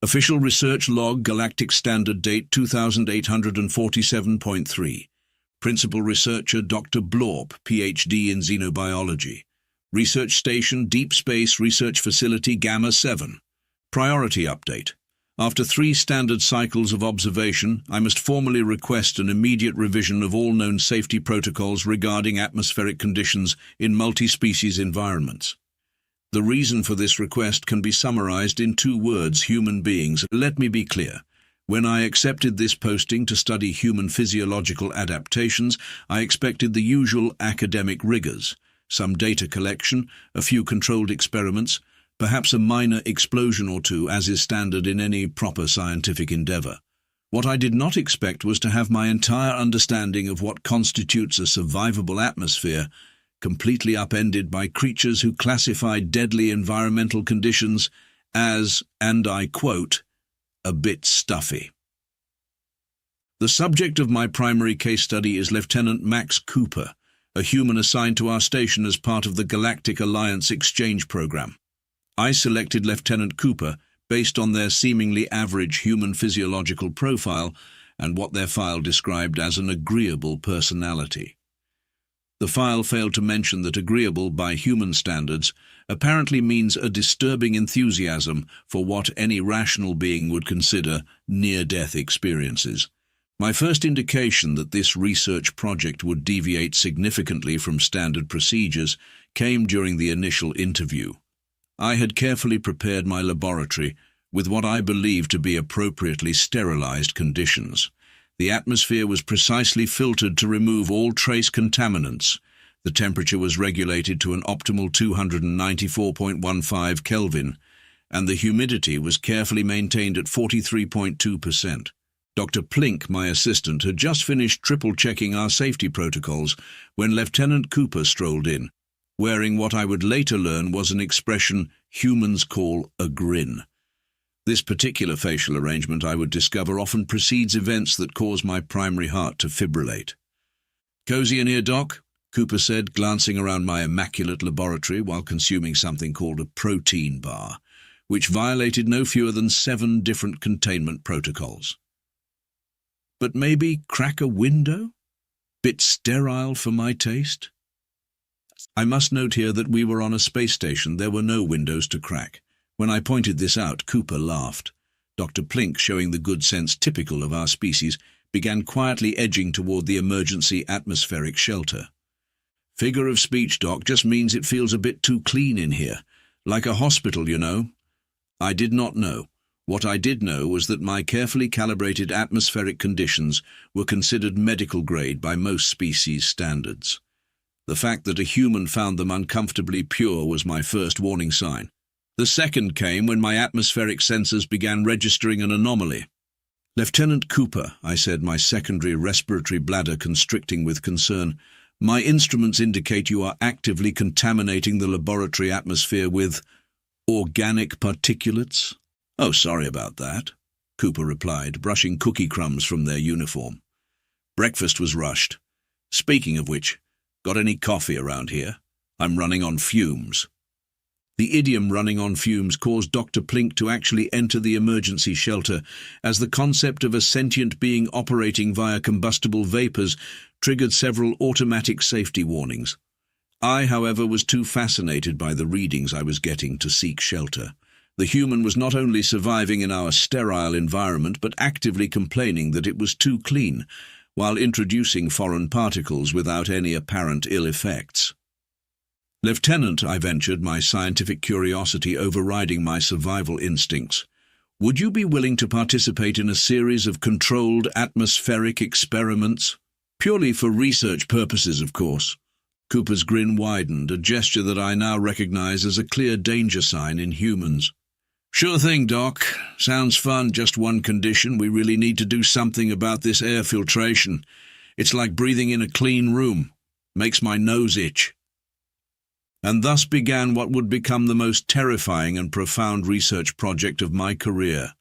Official Research Log, Galactic Standard Date 2847.3. Principal Researcher Dr. Blorp, Ph.D. in Xenobiology. Research Station, Deep Space Research Facility, Gamma 7. Priority Update. After 3 standard cycles of observation, I must formally request an immediate revision of all known safety protocols regarding atmospheric conditions in multi-species environments. The reason for this request can be summarized in 2 words: human beings. Let me be clear. When I accepted this posting to study human physiological adaptations, I expected the usual academic rigors, some data collection, a few controlled experiments, perhaps a minor explosion or 2, as is standard in any proper scientific endeavor. What I did not expect was to have my entire understanding of what constitutes a survivable atmosphere completely upended by creatures who classify deadly environmental conditions as, and I quote, a bit stuffy. The subject of my primary case study is Lieutenant Max Cooper, a human assigned to our station as part of the Galactic Alliance exchange program. I selected Lieutenant Cooper based on their seemingly average human physiological profile and what their file described as an agreeable personality. The file failed to mention that agreeable by human standards apparently means a disturbing enthusiasm for what any rational being would consider near-death experiences. My first indication that this research project would deviate significantly from standard procedures came during the initial interview. I had carefully prepared my laboratory with what I believed to be appropriately sterilized conditions. The atmosphere was precisely filtered to remove all trace contaminants. The temperature was regulated to an optimal 294.15 Kelvin, and the humidity was carefully maintained at 43.2%. Dr. Plink, my assistant, had just finished triple-checking our safety protocols when Lieutenant Cooper strolled in, wearing what I would later learn was an expression humans call a grin. This particular facial arrangement, I would discover, often precedes events that cause my primary heart to fibrillate. "Cozy in here, Doc?" Cooper said, glancing around my immaculate laboratory while consuming something called a protein bar, which violated no fewer than 7 different containment protocols. But maybe crack a window? Bit sterile for my taste? I must note here that we were on a space station. There were no windows to crack. When I pointed this out, Cooper laughed. Dr. Plink, showing the good sense typical of our species, began quietly edging toward the emergency atmospheric shelter. "Figure of speech, Doc, just means it feels a bit too clean in here. Like a hospital, you know." I did not know. What I did know was that my carefully calibrated atmospheric conditions were considered medical grade by most species standards. The fact that a human found them uncomfortably pure was my first warning sign. The second came when my atmospheric sensors began registering an anomaly. "Lieutenant Cooper," I said, my secondary respiratory bladder constricting with concern, "my instruments indicate you are actively contaminating the laboratory atmosphere with organic particulates." "Oh, sorry about that," Cooper replied, brushing cookie crumbs from their uniform. "Breakfast was rushed. Speaking of which, got any coffee around here? I'm running on fumes." The idiom "running on fumes" caused Dr. Plink to actually enter the emergency shelter, as the concept of a sentient being operating via combustible vapors triggered several automatic safety warnings. I, however, was too fascinated by the readings I was getting to seek shelter. The human was not only surviving in our sterile environment, but actively complaining that it was too clean, while introducing foreign particles without any apparent ill effects. "Lieutenant," I ventured, my scientific curiosity overriding my survival instincts, "would you be willing to participate in a series of controlled atmospheric experiments? Purely for research purposes, of course." Cooper's grin widened, a gesture that I now recognize as a clear danger sign in humans. "Sure thing, Doc. Sounds fun, just one condition. We really need to do something about this air filtration. It's like breathing in a clean room. Makes my nose itch." And thus began what would become the most terrifying and profound research project of my career.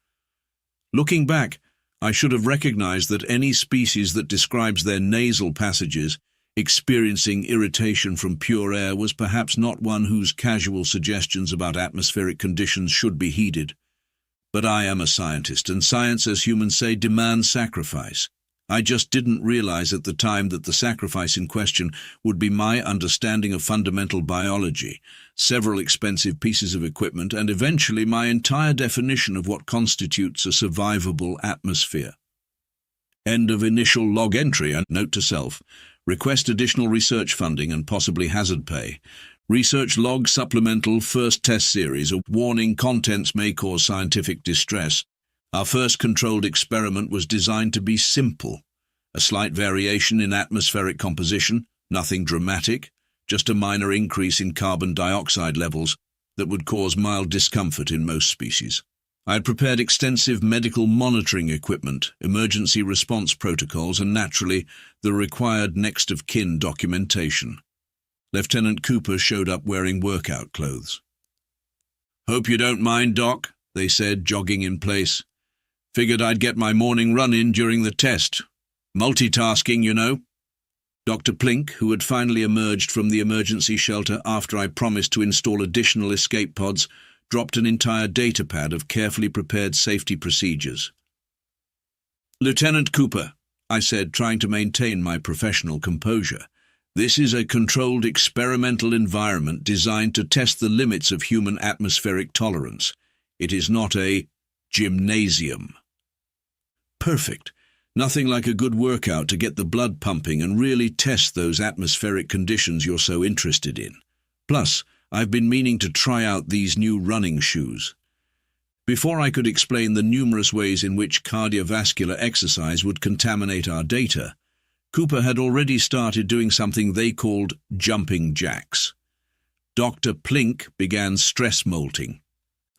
Looking back, I should have recognized that any species that describes their nasal passages experiencing irritation from pure air was perhaps not one whose casual suggestions about atmospheric conditions should be heeded. But I am a scientist, and science, as humans say, demands sacrifice. I just didn't realize at the time that the sacrifice in question would be my understanding of fundamental biology, several expensive pieces of equipment, and eventually my entire definition of what constitutes a survivable atmosphere. End of initial log entry, and note to self. Request additional research funding and possibly hazard pay. Research log supplemental first test series. A warning: contents may cause scientific distress. Our first controlled experiment was designed to be simple. A slight variation in atmospheric composition, nothing dramatic, just a minor increase in carbon dioxide levels that would cause mild discomfort in most species. I had prepared extensive medical monitoring equipment, emergency response protocols, and naturally, the required next-of-kin documentation. Lieutenant Cooper showed up wearing workout clothes. "Hope you don't mind, Doc," they said, jogging in place. "Figured I'd get my morning run in during the test. Multitasking, you know." Dr. Plink, who had finally emerged from the emergency shelter after I promised to install additional escape pods, dropped an entire datapad of carefully prepared safety procedures. "Lieutenant Cooper," I said, trying to maintain my professional composure, "this is a controlled experimental environment designed to test the limits of human atmospheric tolerance. It is not a gymnasium." "Perfect. Nothing like a good workout to get the blood pumping and really test those atmospheric conditions you're so interested in. Plus, I've been meaning to try out these new running shoes." Before I could explain the numerous ways in which cardiovascular exercise would contaminate our data, Cooper had already started doing something they called jumping jacks. Dr. Plink began stress molting.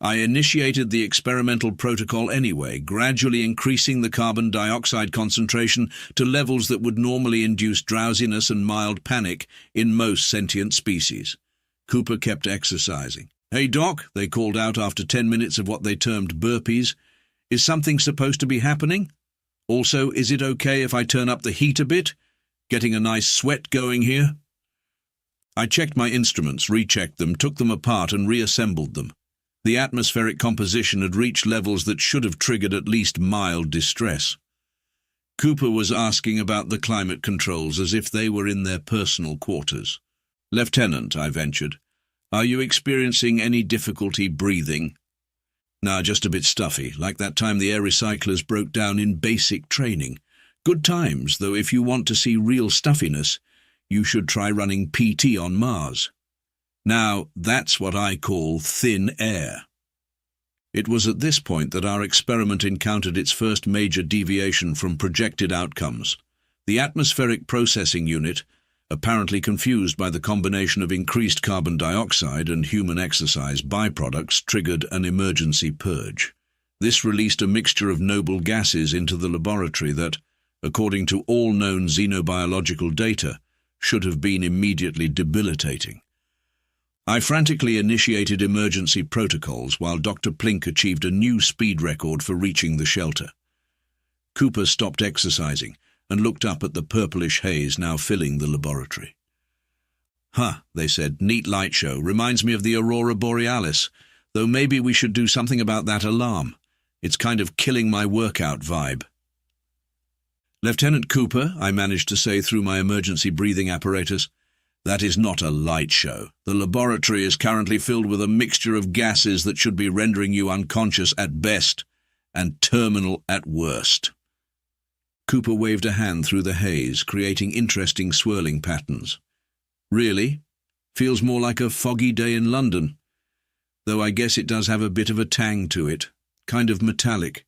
I initiated the experimental protocol anyway, gradually increasing the carbon dioxide concentration to levels that would normally induce drowsiness and mild panic in most sentient species. Cooper kept exercising. "Hey, Doc," they called out after 10 minutes of what they termed burpees. "Is something supposed to be happening? Also, is it okay if I turn up the heat a bit? Getting a nice sweat going here." I checked my instruments, rechecked them, took them apart and reassembled them. The atmospheric composition had reached levels that should have triggered at least mild distress. Cooper was asking about the climate controls as if they were in their personal quarters. "Lieutenant," I ventured, "are you experiencing any difficulty breathing?" "Nah, just a bit stuffy, like that time the air recyclers broke down in basic training. Good times, though if you want to see real stuffiness, you should try running PT on Mars. Now, that's what I call thin air." It was at this point that our experiment encountered its first major deviation from projected outcomes. The atmospheric processing unit, apparently confused by the combination of increased carbon dioxide and human exercise byproducts, triggered an emergency purge. This released a mixture of noble gases into the laboratory that, according to all known xenobiological data, should have been immediately debilitating. I frantically initiated emergency protocols while Dr. Plink achieved a new speed record for reaching the shelter. Cooper stopped exercising and looked up at the purplish haze now filling the laboratory. "Huh," they said, "neat light show. Reminds me of the Aurora Borealis, though maybe we should do something about that alarm. It's kind of killing my workout vibe." "Lieutenant Cooper," I managed to say through my emergency breathing apparatus, "that is not a light show. The laboratory is currently filled with a mixture of gases that should be rendering you unconscious at best and terminal at worst." Cooper waved a hand through the haze, creating interesting swirling patterns. "Really? Feels more like a foggy day in London. Though I guess it does have a bit of a tang to it. Kind of metallic.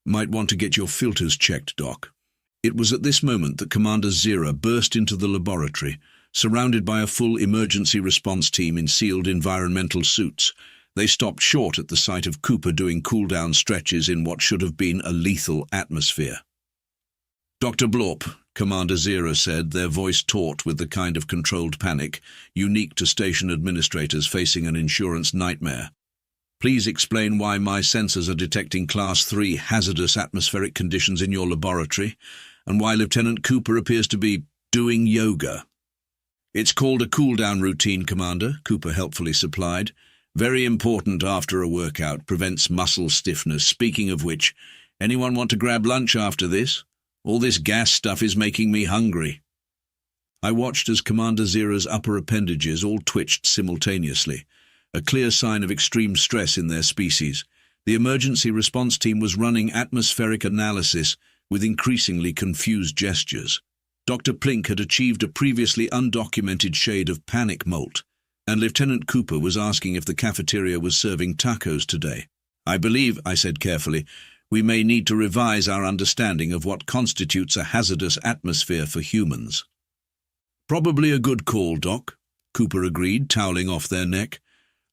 Might want to get your filters checked, Doc." It was at this moment that Commander Zira burst into the laboratory, surrounded by a full emergency response team in sealed environmental suits. They stopped short at the sight of Cooper doing cool-down stretches in what should have been a lethal atmosphere. "Dr. Blorp," Commander Zira said, their voice taut with the kind of controlled panic unique to station administrators facing an insurance nightmare. "Please explain why my sensors are detecting Class 3 hazardous atmospheric conditions in your laboratory, and why Lieutenant Cooper appears to be doing yoga." "It's called a cool-down routine, Commander," Cooper helpfully supplied. Very important after a workout, prevents muscle stiffness. Speaking of which, anyone want to grab lunch after this? All this gas stuff is making me hungry." I watched as Commander Zera's upper appendages all twitched simultaneously, a clear sign of extreme stress in their species. The emergency response team was running atmospheric analysis with increasingly confused gestures. Dr. Plink had achieved a previously undocumented shade of panic molt, and Lieutenant Cooper was asking if the cafeteria was serving tacos today. "I believe," I said carefully, "we may need to revise our understanding of what constitutes a hazardous atmosphere for humans." "Probably a good call, Doc," Cooper agreed, toweling off their neck.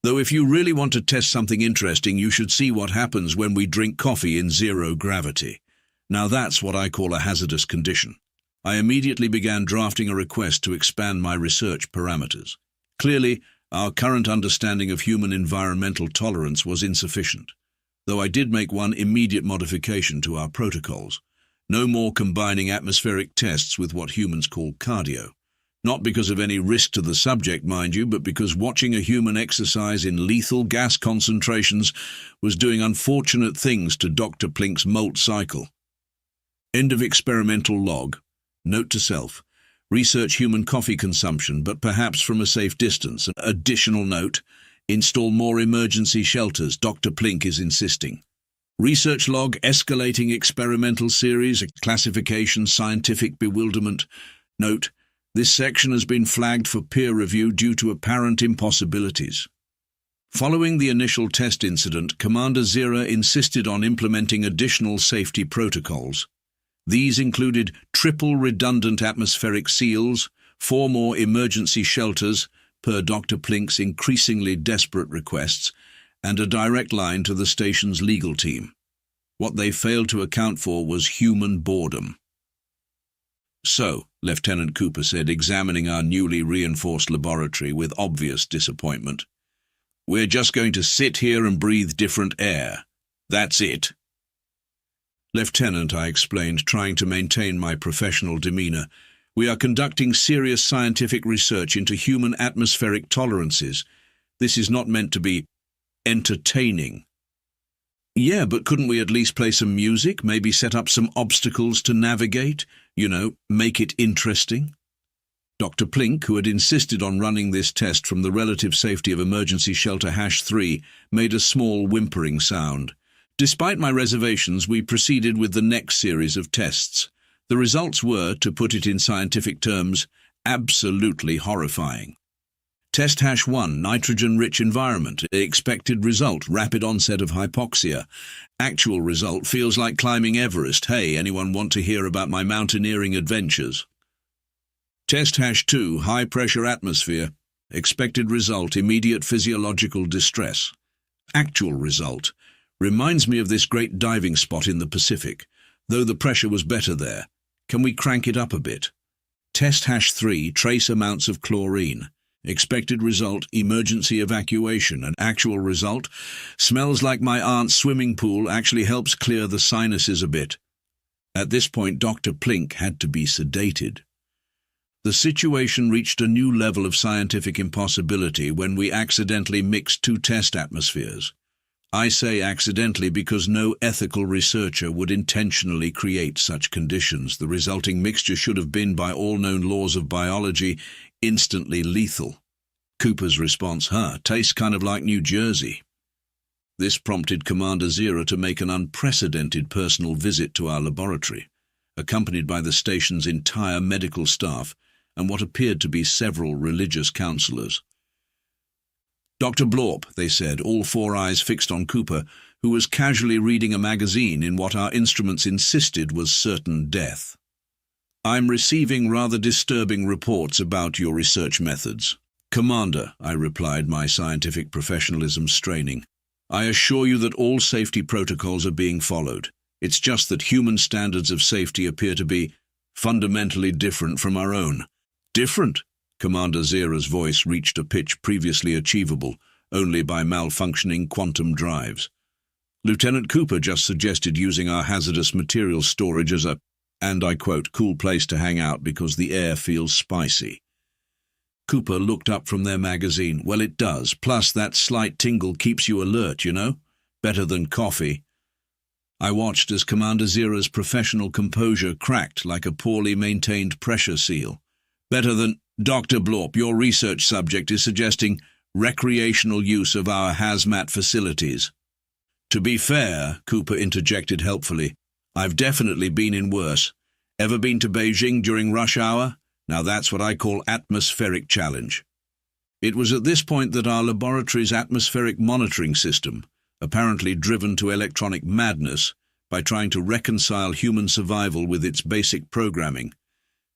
"Though if you really want to test something interesting, you should see what happens when we drink coffee in zero gravity. Now that's what I call a hazardous condition." I immediately began drafting a request to expand my research parameters. Clearly, our current understanding of human environmental tolerance was insufficient, though I did make one immediate modification to our protocols. No more combining atmospheric tests with what humans call cardio. Not because of any risk to the subject, mind you, but because watching a human exercise in lethal gas concentrations was doing unfortunate things to Dr. Plink's molt cycle. End of experimental log. Note to self. Research human coffee consumption, but perhaps from a safe distance. An additional note. Install more emergency shelters, Dr. Plink is insisting. Research log, escalating experimental series, classification, scientific bewilderment. Note. This section has been flagged for peer review due to apparent impossibilities. Following the initial test incident, Commander Zera insisted on implementing additional safety protocols. These included triple redundant atmospheric seals, 4 more emergency shelters, per Dr. Plink's increasingly desperate requests, and a direct line to the station's legal team. What they failed to account for was human boredom. "So," Lieutenant Cooper said, examining our newly reinforced laboratory with obvious disappointment, "we're just going to sit here and breathe different air. That's it." "Lieutenant," I explained, trying to maintain my professional demeanor, "we are conducting serious scientific research into human atmospheric tolerances. This is not meant to be entertaining." "Yeah, but couldn't we at least play some music, maybe set up some obstacles to navigate? Make it interesting?" Dr. Plink, who had insisted on running this test from the relative safety of emergency shelter #3, made a small whimpering sound. Despite my reservations, we proceeded with the next series of tests. The results were, to put it in scientific terms, absolutely horrifying. Test #1, nitrogen-rich environment. Expected result, rapid onset of hypoxia. Actual result, feels like climbing Everest. Hey, anyone want to hear about my mountaineering adventures? Test #2, high-pressure atmosphere. Expected result, immediate physiological distress. Actual result, reminds me of this great diving spot in the Pacific, though the pressure was better there. Can we crank it up a bit? Test #3, trace amounts of chlorine. Expected result, emergency evacuation. And actual result, smells like my aunt's swimming pool, actually helps clear the sinuses a bit. At this point, Dr. Plink had to be sedated. The situation reached a new level of scientific impossibility when we accidentally mixed 2 test atmospheres. I say accidentally because no ethical researcher would intentionally create such conditions. The resulting mixture should have been, by all known laws of biology, instantly lethal. Cooper's response, tastes kind of like New Jersey. This prompted Commander Zera to make an unprecedented personal visit to our laboratory, accompanied by the station's entire medical staff and what appeared to be several religious counselors. "Dr. Blorp," they said, all 4 eyes fixed on Cooper, who was casually reading a magazine in what our instruments insisted was certain death. "I'm receiving rather disturbing reports about your research methods." "Commander," I replied, my scientific professionalism straining, "I assure you that all safety protocols are being followed. It's just that human standards of safety appear to be fundamentally different from our own." "Different?" Commander Zera's voice reached a pitch previously achievable only by malfunctioning quantum drives. "Lieutenant Cooper just suggested using our hazardous materials storage as a, and I quote, cool place to hang out because the air feels spicy." Cooper looked up from their magazine. Well, it does. Plus, that slight tingle keeps you alert, you know? Better than coffee. I watched as Commander Zira's professional composure cracked like a poorly maintained pressure seal. Better than... Dr. Blorp, your research subject is suggesting recreational use of our hazmat facilities. To be fair, Cooper interjected helpfully, I've definitely been in worse. Ever been to Beijing during rush hour? Now that's what I call atmospheric challenge. It was at this point that our laboratory's atmospheric monitoring system, apparently driven to electronic madness by trying to reconcile human survival with its basic programming,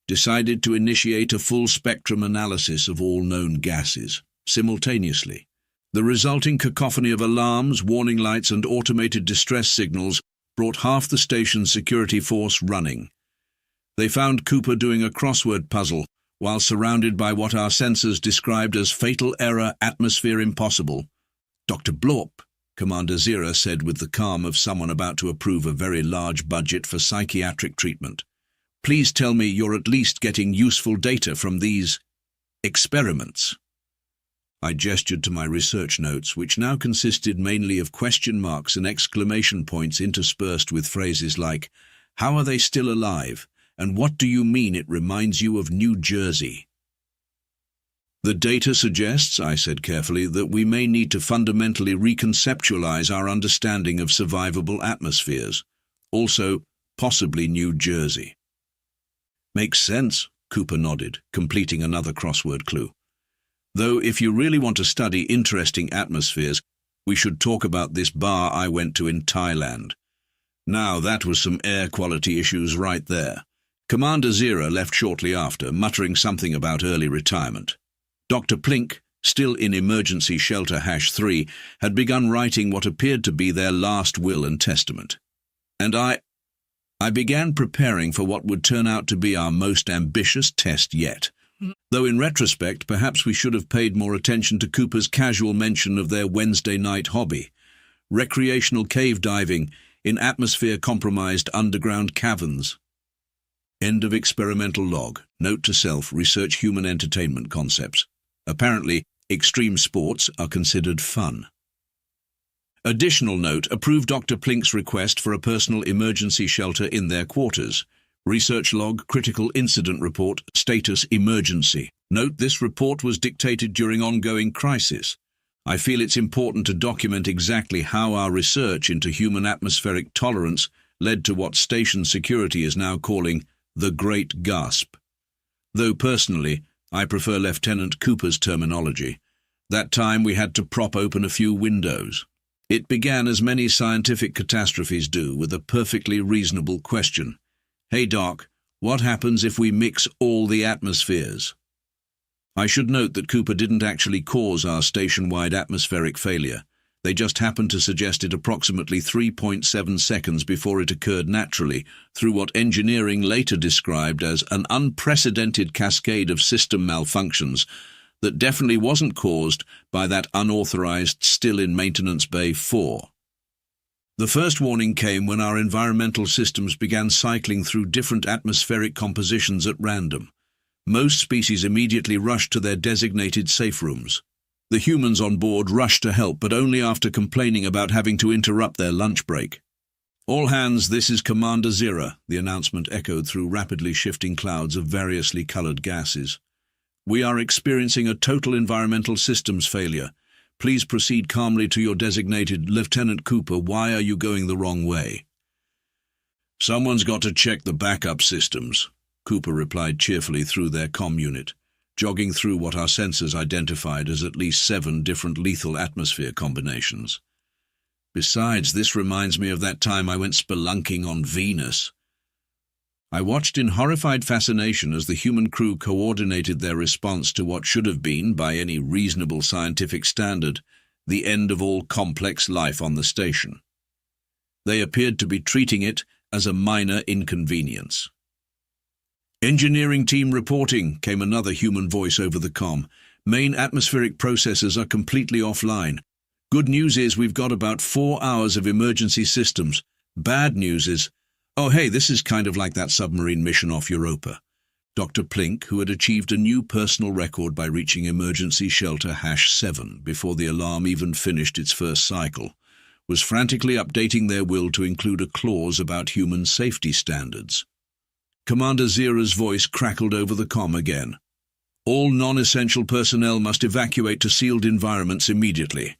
decided to initiate a full-spectrum analysis of all known gases, simultaneously. The resulting cacophony of alarms, warning lights, and automated distress signals brought half the station's security force running. They found Cooper doing a crossword puzzle while surrounded by what our sensors described as fatal error atmosphere impossible. Dr. Blorp, Commander Zira said with the calm of someone about to approve a very large budget for psychiatric treatment. Please tell me you're at least getting useful data from these experiments. I gestured to my research notes, which now consisted mainly of question marks and exclamation points interspersed with phrases like, "How are they still alive? And what do you mean it reminds you of New Jersey?" The data suggests, I said carefully, that we may need to fundamentally reconceptualize our understanding of survivable atmospheres. Also, possibly New Jersey. Makes sense, Cooper nodded, completing another crossword clue. Though if you really want to study interesting atmospheres, we should talk about this bar I went to in Thailand. Now that was some air quality issues right there. Commander Zira left shortly after, muttering something about early retirement. Dr. Plink, still in emergency shelter #3, had begun writing what appeared to be their last will and testament. And I began preparing for what would turn out to be our most ambitious test yet. Though in retrospect, perhaps we should have paid more attention to Cooper's casual mention of their Wednesday night hobby, recreational cave diving in atmosphere-compromised underground caverns. End of experimental log. Note to self, research human entertainment concepts. Apparently, extreme sports are considered fun. Additional note, approve Dr. Plink's request for a personal emergency shelter in their quarters. Research log, critical incident report, status emergency. Note this report was dictated during ongoing crisis. I feel it's important to document exactly how our research into human atmospheric tolerance led to what station security is now calling the Great Gasp. Though personally, I prefer Lieutenant Cooper's terminology. That time we had to prop open a few windows. It began as many scientific catastrophes do, with a perfectly reasonable question. Hey Doc, what happens if we mix all the atmospheres? I should note that Cooper didn't actually cause our station-wide atmospheric failure. They just happened to suggest it approximately 3.7 seconds before it occurred naturally, through what engineering later described as an unprecedented cascade of system malfunctions that definitely wasn't caused by that unauthorized still in Maintenance Bay 4. The first warning came when our environmental systems began cycling through different atmospheric compositions at random. Most species immediately rushed to their designated safe rooms. The humans on board rushed to help, but only after complaining about having to interrupt their lunch break. All hands, this is Commander Zira, the announcement echoed through rapidly shifting clouds of variously colored gases. We are experiencing a total environmental systems failure. Please proceed calmly to your designated. Lieutenant Cooper, why are you going the wrong way? Someone's got to check the backup systems, Cooper replied cheerfully through their comm unit, jogging through what our sensors identified as at least 7 different lethal atmosphere combinations. Besides, this reminds me of that time I went spelunking on Venus. I watched in horrified fascination as the human crew coordinated their response to what should have been, by any reasonable scientific standard, the end of all complex life on the station. They appeared to be treating it as a minor inconvenience. Engineering team reporting, came another human voice over the comm. Main atmospheric processors are completely offline. Good news is we've got about 4 hours of emergency systems. Bad news is, oh hey, this is kind of like that submarine mission off Europa. Dr. Plink, who had achieved a new personal record by reaching emergency shelter #7 before the alarm even finished its first cycle, was frantically updating their will to include a clause about human safety standards. Commander Zera's voice crackled over the comm again. All non-essential personnel must evacuate to sealed environments immediately.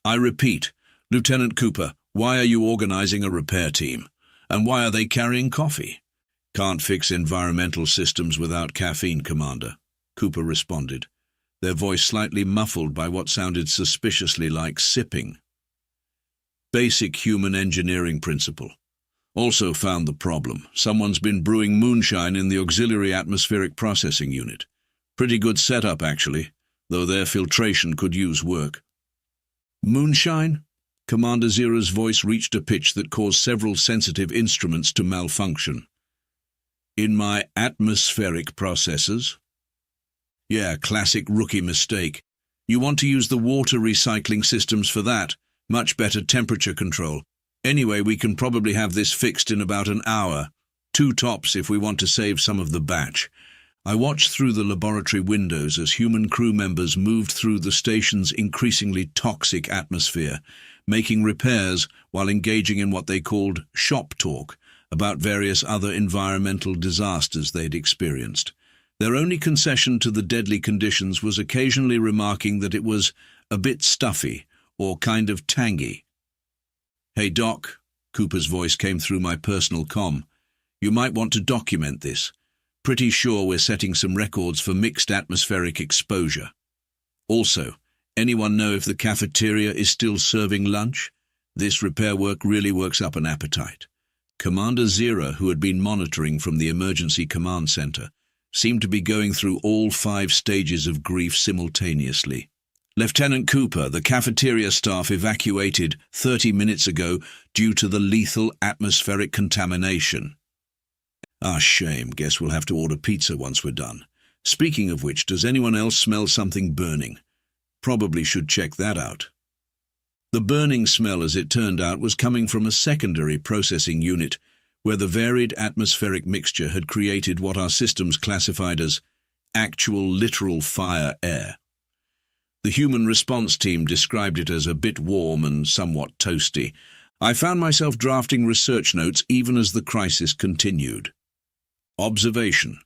I repeat, Lieutenant Cooper, why are you organizing a repair team? And why are they carrying coffee? Can't fix environmental systems without caffeine, Commander, Cooper responded, their voice slightly muffled by what sounded suspiciously like sipping. Basic human engineering principle. Also found the problem. Someone's been brewing moonshine in the auxiliary atmospheric processing unit. Pretty good setup, actually, though their filtration could use work. Moonshine? Commander Zera's voice reached a pitch that caused several sensitive instruments to malfunction. In my atmospheric processors? Yeah, classic rookie mistake. You want to use the water recycling systems for that. Much better temperature control. Anyway, we can probably have this fixed in about an hour. 2 tops if we want to save some of the batch. I watched through the laboratory windows as human crew members moved through the station's increasingly toxic atmosphere, making repairs while engaging in what they called shop talk about various other environmental disasters they'd experienced. Their only concession to the deadly conditions was occasionally remarking that it was a bit stuffy or kind of tangy. Hey, Doc, Cooper's voice came through my personal comm. You might want to document this. Pretty sure we're setting some records for mixed atmospheric exposure. Also, anyone know if the cafeteria is still serving lunch? This repair work really works up an appetite. Commander Zera, who had been monitoring from the emergency command center, seemed to be going through all 5 stages of grief simultaneously. Lieutenant Cooper, the cafeteria staff evacuated 30 minutes ago due to the lethal atmospheric contamination. Ah, shame. Guess we'll have to order pizza once we're done. Speaking of which, does anyone else smell something burning? Probably should check that out. The burning smell, as it turned out, was coming from a secondary processing unit where the varied atmospheric mixture had created what our systems classified as actual literal fire air. The human response team described it as a bit warm and somewhat toasty. I found myself drafting research notes even as the crisis continued. Observation.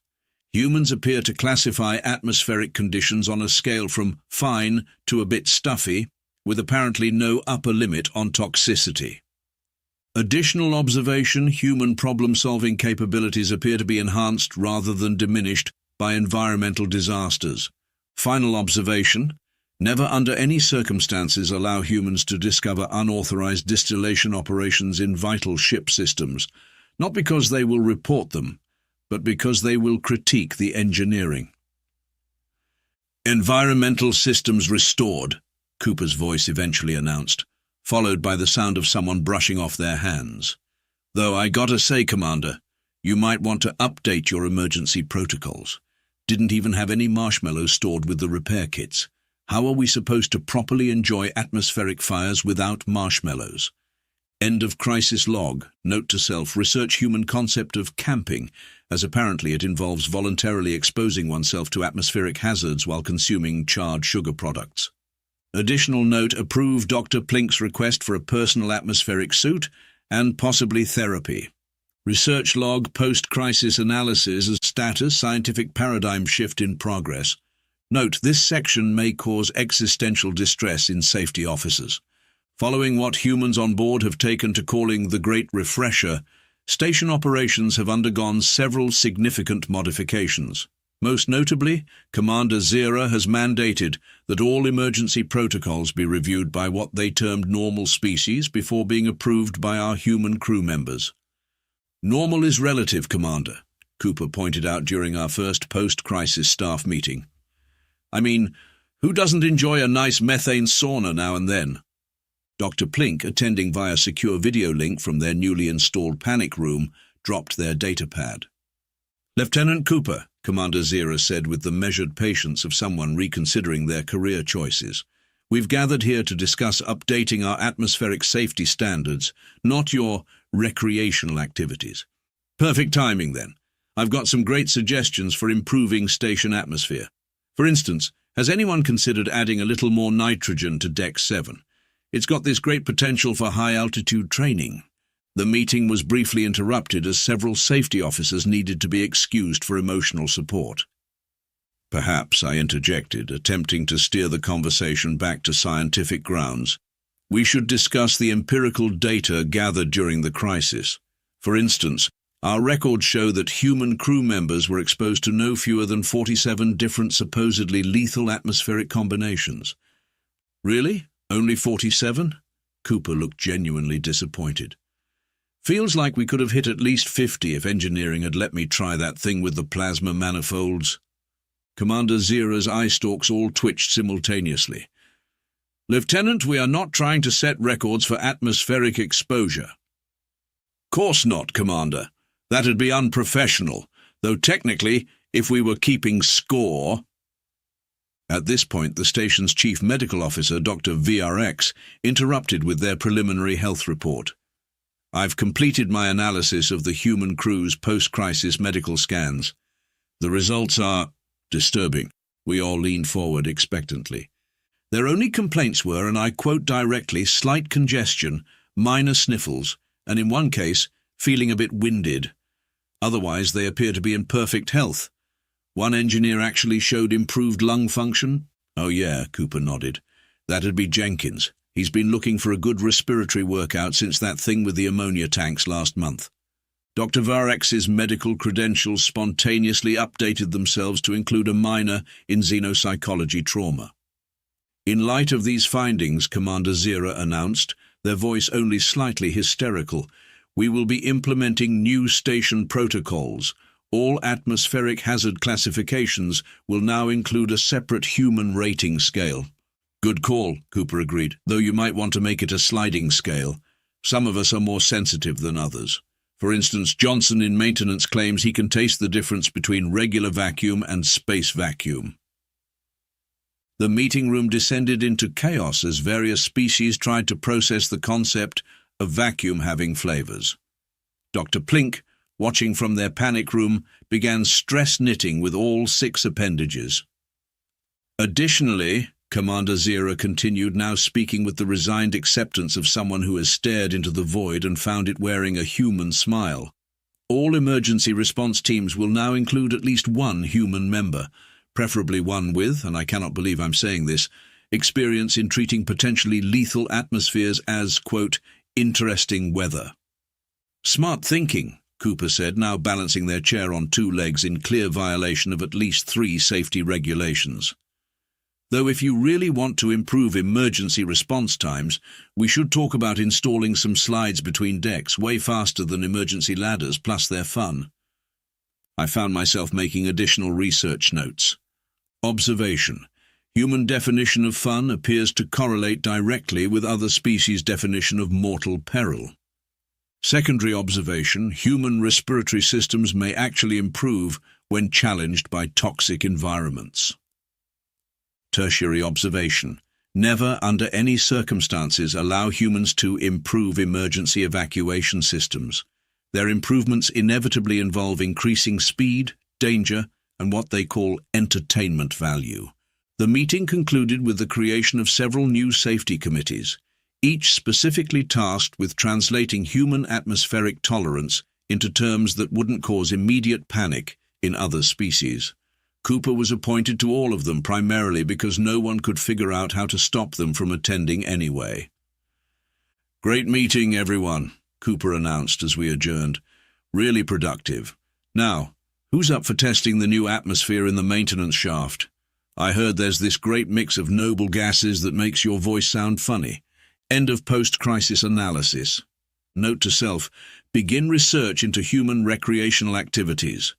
Humans appear to classify atmospheric conditions on a scale from fine to a bit stuffy, with apparently no upper limit on toxicity. Additional observation. Human problem-solving capabilities appear to be enhanced rather than diminished by environmental disasters. Final observation. Never under any circumstances allow humans to discover unauthorized distillation operations in vital ship systems, not because they will report them, but because they will critique the engineering. Environmental systems restored, Cooper's voice eventually announced, followed by the sound of someone brushing off their hands. Though I gotta say, Commander, you might want to update your emergency protocols. Didn't even have any marshmallows stored with the repair kits. How are we supposed to properly enjoy atmospheric fires without marshmallows? End of crisis log. Note to self, research human concept of camping, as apparently it involves voluntarily exposing oneself to atmospheric hazards while consuming charred sugar products. Additional note, approve Dr. Plink's request for a personal atmospheric suit and possibly therapy. Research log, post-crisis analysis as status, scientific paradigm shift in progress. Note, this section may cause existential distress in safety officers. Following what humans on board have taken to calling the Great Refresher, station operations have undergone several significant modifications. Most notably, Commander Zera has mandated that all emergency protocols be reviewed by what they termed normal species before being approved by our human crew members. Normal is relative, Commander, Cooper pointed out during our first post-crisis staff meeting. I mean, who doesn't enjoy a nice methane sauna now and then? Dr. Plink, attending via secure video link from their newly installed panic room, dropped their datapad. Lieutenant Cooper, Commander Zera said with the measured patience of someone reconsidering their career choices, we've gathered here to discuss updating our atmospheric safety standards, not your recreational activities. Perfect timing, then. I've got some great suggestions for improving station atmosphere. For instance, has anyone considered adding a little more nitrogen to Deck 7? It's got this great potential for high-altitude training. The meeting was briefly interrupted as several safety officers needed to be excused for emotional support. Perhaps, I interjected, attempting to steer the conversation back to scientific grounds. We should discuss the empirical data gathered during the crisis. For instance, our records show that human crew members were exposed to no fewer than 47 different supposedly lethal atmospheric combinations. Really? Only 47? Cooper looked genuinely disappointed. Feels like we could have hit at least 50 if engineering had let me try that thing with the plasma manifolds. Commander Zira's eye stalks all twitched simultaneously. Lieutenant, we are not trying to set records for atmospheric exposure. Course not, Commander. That'd be unprofessional, though technically, if we were keeping score... At this point, the station's chief medical officer, Dr. VRX, interrupted with their preliminary health report. I've completed my analysis of the human crew's post-crisis medical scans. The results are disturbing. We all leaned forward expectantly. Their only complaints were, and I quote directly, slight congestion, minor sniffles, and in one case, feeling a bit winded. Otherwise, they appear to be in perfect health. One engineer actually showed improved lung function. Oh yeah, Cooper nodded. That'd be Jenkins. He's been looking for a good respiratory workout since that thing with the ammonia tanks last month. Dr. Varex's medical credentials spontaneously updated themselves to include a minor in xenopsychology trauma. In light of these findings, Commander Zira announced, their voice only slightly hysterical, we will be implementing new station protocols. All atmospheric hazard classifications will now include a separate human rating scale. Good call, Cooper agreed, though you might want to make it a sliding scale. Some of us are more sensitive than others. For instance, Johnson in maintenance claims he can taste the difference between regular vacuum and space vacuum. The meeting room descended into chaos as various species tried to process the concept of vacuum having flavors. Dr. Plink, watching from their panic room, began stress knitting with all 6 appendages. Additionally, Commander Zira continued, now speaking with the resigned acceptance of someone who has stared into the void and found it wearing a human smile. All emergency response teams will now include at least one human member, preferably one with, and I cannot believe I'm saying this, experience in treating potentially lethal atmospheres as, quote, interesting weather. Smart thinking, Cooper said, now balancing their chair on 2 legs in clear violation of at least 3 safety regulations. Though if you really want to improve emergency response times, we should talk about installing some slides between decks, way faster than emergency ladders, plus they're fun. I found myself making additional research notes. Observation. Human definition of fun appears to correlate directly with other species' definition of mortal peril. Secondary observation. Human respiratory systems may actually improve when challenged by toxic environments. Tertiary observation. Never, under any circumstances, allow humans to improve emergency evacuation systems. Their improvements inevitably involve increasing speed, danger, and what they call entertainment value. The meeting concluded with the creation of several new safety committees, each specifically tasked with translating human atmospheric tolerance into terms that wouldn't cause immediate panic in other species. Cooper was appointed to all of them primarily because no one could figure out how to stop them from attending anyway. Great meeting, everyone, Cooper announced as we adjourned. Really productive. Now, who's up for testing the new atmosphere in the maintenance shaft? I heard there's this great mix of noble gases that makes your voice sound funny. End of post-crisis analysis. Note to self, begin research into human recreational activities.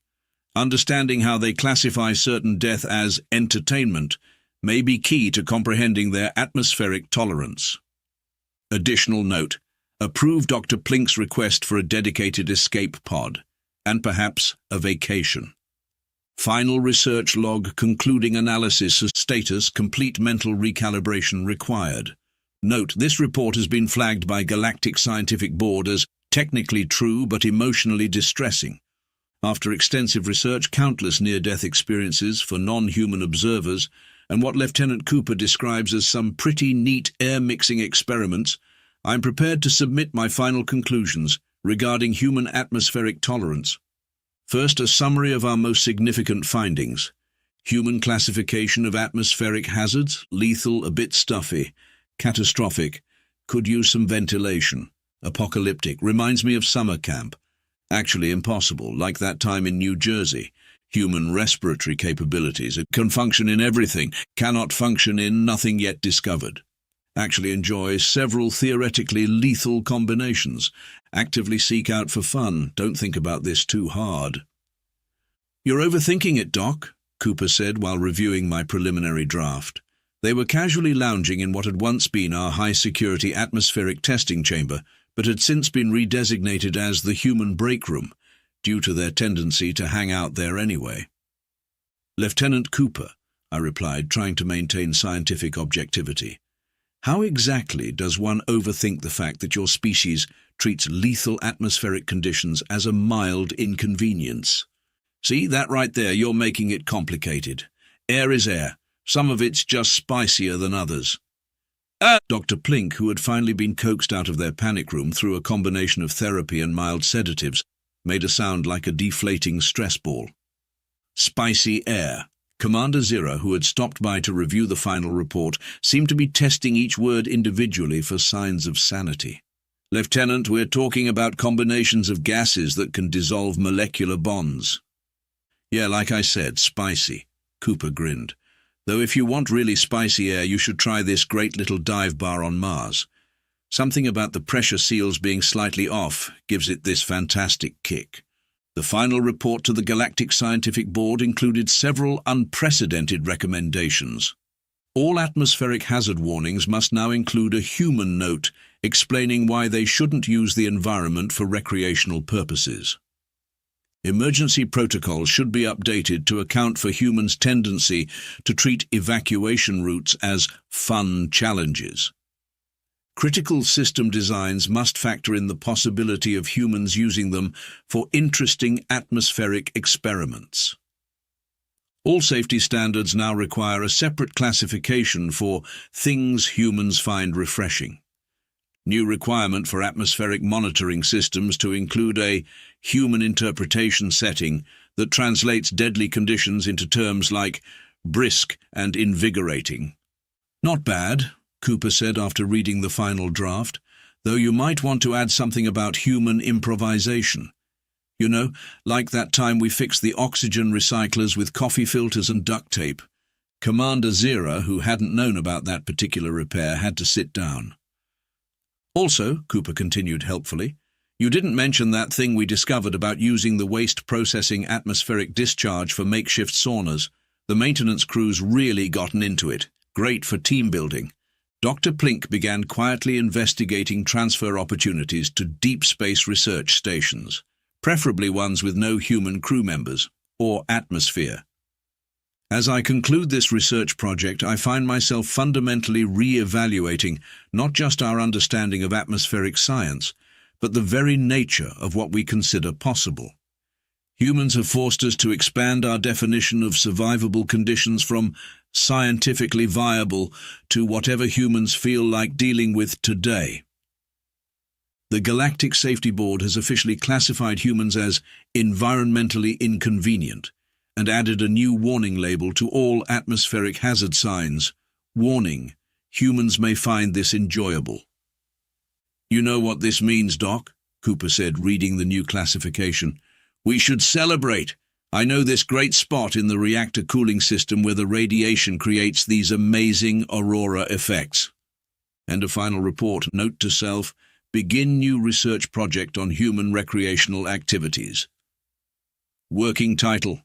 Understanding how they classify certain death as entertainment may be key to comprehending their atmospheric tolerance. Additional note, approve Dr. Plink's request for a dedicated escape pod, and perhaps a vacation. Final research log concluding analysis status complete mental recalibration required. Note, this report has been flagged by Galactic Scientific Board as technically true but emotionally distressing. After extensive research, countless near-death experiences for non-human observers, and what Lieutenant Cooper describes as some pretty neat air-mixing experiments, I'm prepared to submit my final conclusions regarding human atmospheric tolerance. First, a summary of our most significant findings. Human classification of atmospheric hazards: lethal, a bit stuffy; catastrophic, could use some ventilation; apocalyptic, reminds me of summer camp; actually impossible, like that time in New Jersey; human respiratory capabilities, it can function in everything, cannot function in nothing yet discovered; actually enjoys several theoretically lethal combinations; actively seek out for fun, don't think about this too hard. "You're overthinking it, Doc," Cooper said while reviewing my preliminary draft. They were casually lounging in what had once been our high-security atmospheric testing chamber, but had since been redesignated as the human break room, due to their tendency to hang out there anyway. "Lieutenant Cooper," I replied, trying to maintain scientific objectivity, "how exactly does one overthink the fact that your species treats lethal atmospheric conditions as a mild inconvenience? See, that right there, you're making it complicated. Air is air. Some of it's just spicier than others." Dr. Plink, who had finally been coaxed out of their panic room through a combination of therapy and mild sedatives, made a sound like a deflating stress ball. "Spicy air." Commander Zira, who had stopped by to review the final report, seemed to be testing each word individually for signs of sanity. "Lieutenant, we're talking about combinations of gases that can dissolve molecular bonds." "Yeah, like I said, spicy," Cooper grinned. "Though if you want really spicy air, you should try this great little dive bar on Mars. Something about the pressure seals being slightly off gives it this fantastic kick." The final report to the Galactic Scientific Board included several unprecedented recommendations. All atmospheric hazard warnings must now include a human note explaining why they shouldn't use the environment for recreational purposes. Emergency protocols should be updated to account for humans' tendency to treat evacuation routes as fun challenges. Critical system designs must factor in the possibility of humans using them for interesting atmospheric experiments. All safety standards now require a separate classification for things humans find refreshing. New requirement for atmospheric monitoring systems to include a human interpretation setting that translates deadly conditions into terms like brisk and invigorating. "Not bad," Cooper said after reading the final draft, "though you might want to add something about human improvisation. You know, like that time we fixed the oxygen recyclers with coffee filters and duct tape." Commander Zira, who hadn't known about that particular repair, had to sit down. "Also," Cooper continued helpfully, "you didn't mention that thing we discovered about using the waste processing atmospheric discharge for makeshift saunas. The maintenance crews really gotten into it. Great for team building." Dr. Plink began quietly investigating transfer opportunities to deep space research stations, preferably ones with no human crew members, or atmosphere. As I conclude this research project, I find myself fundamentally re-evaluating not just our understanding of atmospheric science, but the very nature of what we consider possible. Humans have forced us to expand our definition of survivable conditions from scientifically viable to whatever humans feel like dealing with today. The Galactic Safety Board has officially classified humans as environmentally inconvenient, and added a new warning label to all atmospheric hazard signs. Warning: humans may find this enjoyable. "You know what this means, Doc," Cooper said, reading the new classification. "We should celebrate. I know this great spot in the reactor cooling system where the radiation creates these amazing aurora effects." And a final report. Note to self: begin new research project on human recreational activities. Working title: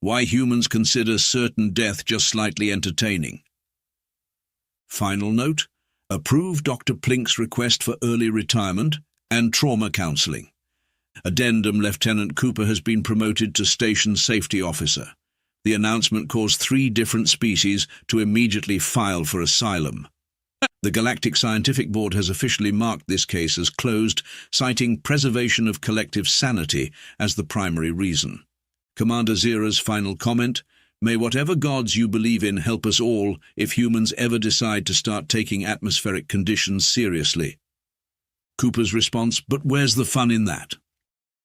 Why Humans Consider Certain Death Just Slightly Entertaining. Final note: approve Dr. Plink's request for early retirement and trauma counseling. Addendum: Lieutenant Cooper has been promoted to Station Safety Officer. The announcement caused 3 different species to immediately file for asylum. The Galactic Scientific Board has officially marked this case as closed, citing preservation of collective sanity as the primary reason. Commander Zira's final comment: "May whatever gods you believe in help us all if humans ever decide to start taking atmospheric conditions seriously." Cooper's response: "But where's the fun in that?